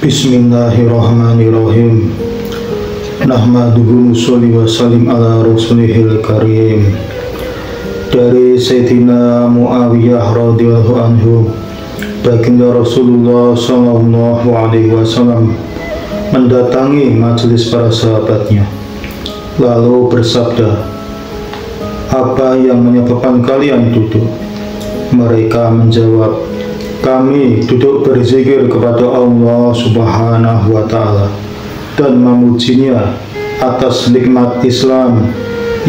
Bismillahirrahmanirrahim. Nahmaduhu nusolli wa salim ala rasulihil karim. Dari Sayyidina Muawiyah radhiyallahu anhu, baginda Rasulullah sallallahu alaihi wasallam mendatangi majelis para sahabatnya, lalu bersabda, "Apa yang menyebabkan kalian duduk?" Mereka menjawab, "Kami duduk berzikir kepada Allah Subhanahu wa Ta'ala dan memujinya atas nikmat Islam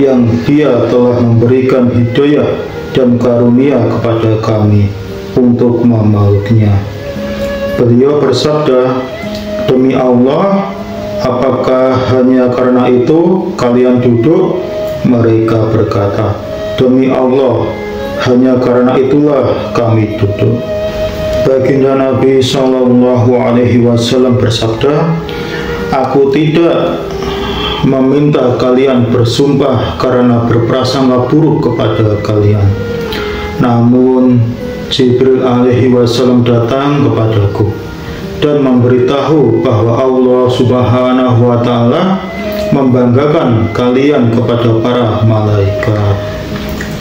yang Dia telah memberikan hidayah dan karunia kepada kami untuk memeluknya." Beliau bersabda, "Demi Allah, apakah hanya karena itu kalian duduk?" Mereka berkata, "Demi Allah, hanya karena itulah kami duduk." Baginda Nabi Shallallahu Alaihi Wasallam bersabda, "Aku tidak meminta kalian bersumpah karena berprasangka buruk kepada kalian. Namun Jibril alaihi wasallam datang kepadaku dan memberitahu bahwa Allah Subhanahu wa Ta'ala membanggakan kalian kepada para malaikat."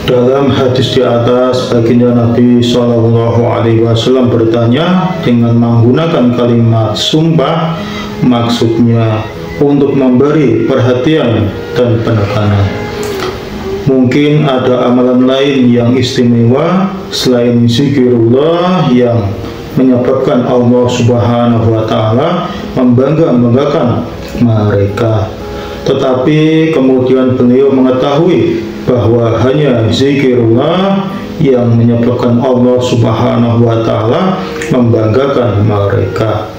Dalam hadis di atas, baginda Nabi Shallallahu Alaihi Wasallam bertanya dengan menggunakan kalimat sumpah, maksudnya untuk memberi perhatian dan penekanan. Mungkin ada amalan lain yang istimewa selain zikirullah yang menyebabkan Allah Subhanahu wa Ta'ala membanggakan mereka. Tetapi kemudian beliau mengetahui bahwa hanya zikirullah yang menyebabkan Allah Subhanahu wa Ta'ala membanggakan mereka.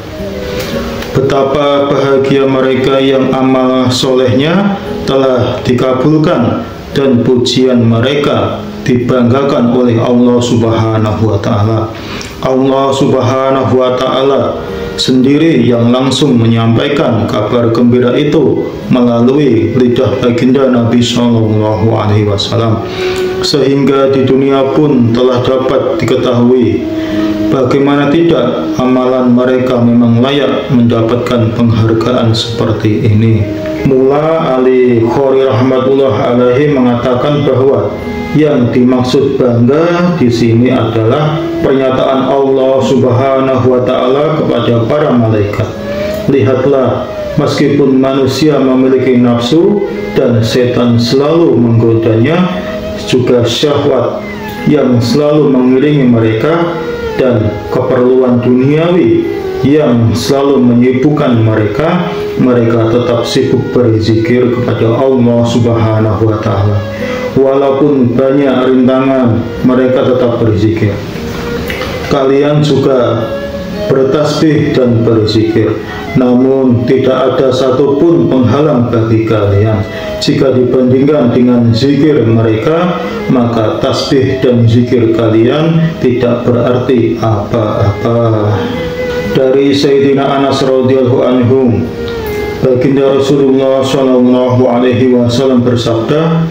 Betapa bahagia mereka yang amal solehnya telah dikabulkan dan pujian mereka dibanggakan oleh Allah Subhanahu wa Ta'ala. Allah Subhanahu wa Ta'ala sendiri yang langsung menyampaikan kabar gembira itu melalui lidah baginda Nabi Shallallahu Alaihi Wasallam, sehingga di dunia pun telah dapat diketahui. Bagaimana tidak, amalan mereka memang layak mendapatkan penghargaan seperti ini. Mula Ali Khori rahmatullah alaihi mengatakan bahwa yang dimaksud bangga di sini adalah pernyataan Allah Subhanahu wa Ta'ala kepada para malaikat. Lihatlah, meskipun manusia memiliki nafsu dan setan selalu menggodanya, juga syahwat yang selalu mengiringi mereka, dan keperluan duniawi yang selalu menyibukkan mereka, mereka tetap sibuk berzikir kepada Allah Subhanahu wa Ta'ala. Walaupun banyak rintangan, mereka tetap berzikir. Kalian juga bertasbih dan berzikir, namun tidak ada satupun penghalang bagi kalian. Jika dibandingkan dengan zikir mereka, maka tasbih dan zikir kalian tidak berarti apa-apa. Dari Sayyidina Anas radhiyallahu anhu, baginda Rasulullah Shallallahu Alaihi Wasallam bersabda,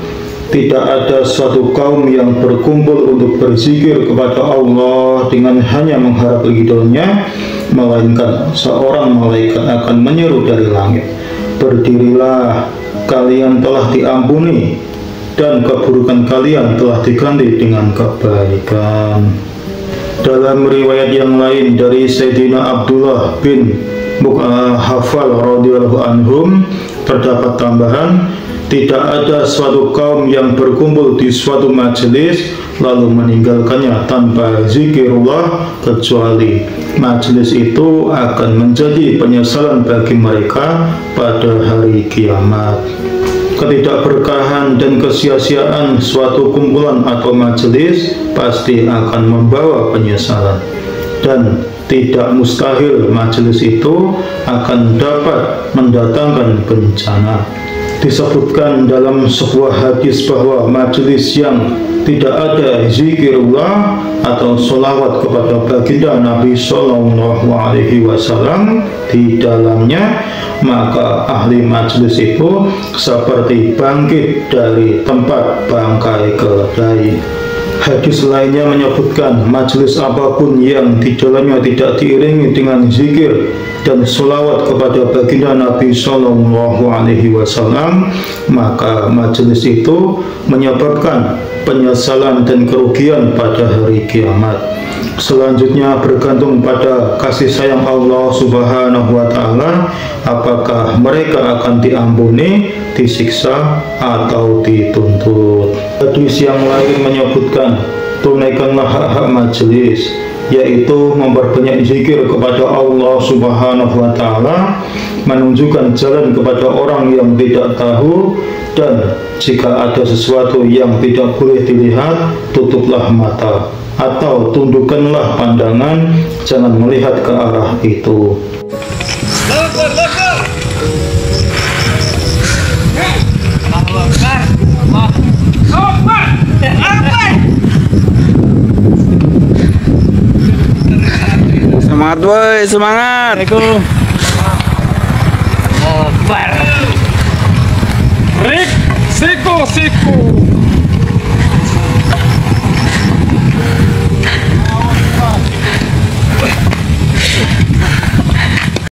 "Tidak ada suatu kaum yang berkumpul untuk berzikir kepada Allah dengan hanya mengharap ridhonya, melainkan seorang malaikat akan menyeru dari langit, 'Berdirilah, kalian telah diampuni dan keburukan kalian telah diganti dengan kebaikan.'" Dalam riwayat yang lain dari Sayyidina Abdullah bin Mughafal radhiyallahu anhum terdapat tambahan, "Tidak ada suatu kaum yang berkumpul di suatu majelis lalu meninggalkannya tanpa zikirullah, kecuali majelis itu akan menjadi penyesalan bagi mereka pada hari kiamat." Ketidakberkahan dan kesia-siaan suatu kumpulan atau majelis pasti akan membawa penyesalan, dan tidak mustahil majelis itu akan dapat mendatangkan bencana. Disebutkan dalam sebuah hadis bahwa majelis yang tidak ada zikirullah atau sholawat kepada baginda Nabi Shallallahu Alaihi Wasallam di dalamnya, maka ahli majelis itu seperti bangkit dari tempat bangkai keledai. Hadis lainnya menyebutkan majelis apapun yang di dalamnya tidak diiringi dengan zikir dan sholawat kepada baginda Nabi Shallallahu Alaihi Wasallam, maka majelis itu menyebabkan penyesalan dan kerugian pada hari kiamat. Selanjutnya bergantung pada kasih sayang Allah Subhanahu wa Ta'ala, apakah mereka akan diampuni, disiksa, atau dituntut. Hadis yang lain menyebutkan tunaikanlah hak-hak majelis, yaitu memperbanyak zikir kepada Allah Subhanahu wa Ta'ala, menunjukkan jalan kepada orang yang tidak tahu, dan jika ada sesuatu yang tidak boleh dilihat, tutuplah mata atau tundukkanlah pandangan, jangan melihat ke arah itu. Semangat boy, semangat. Rik, siku.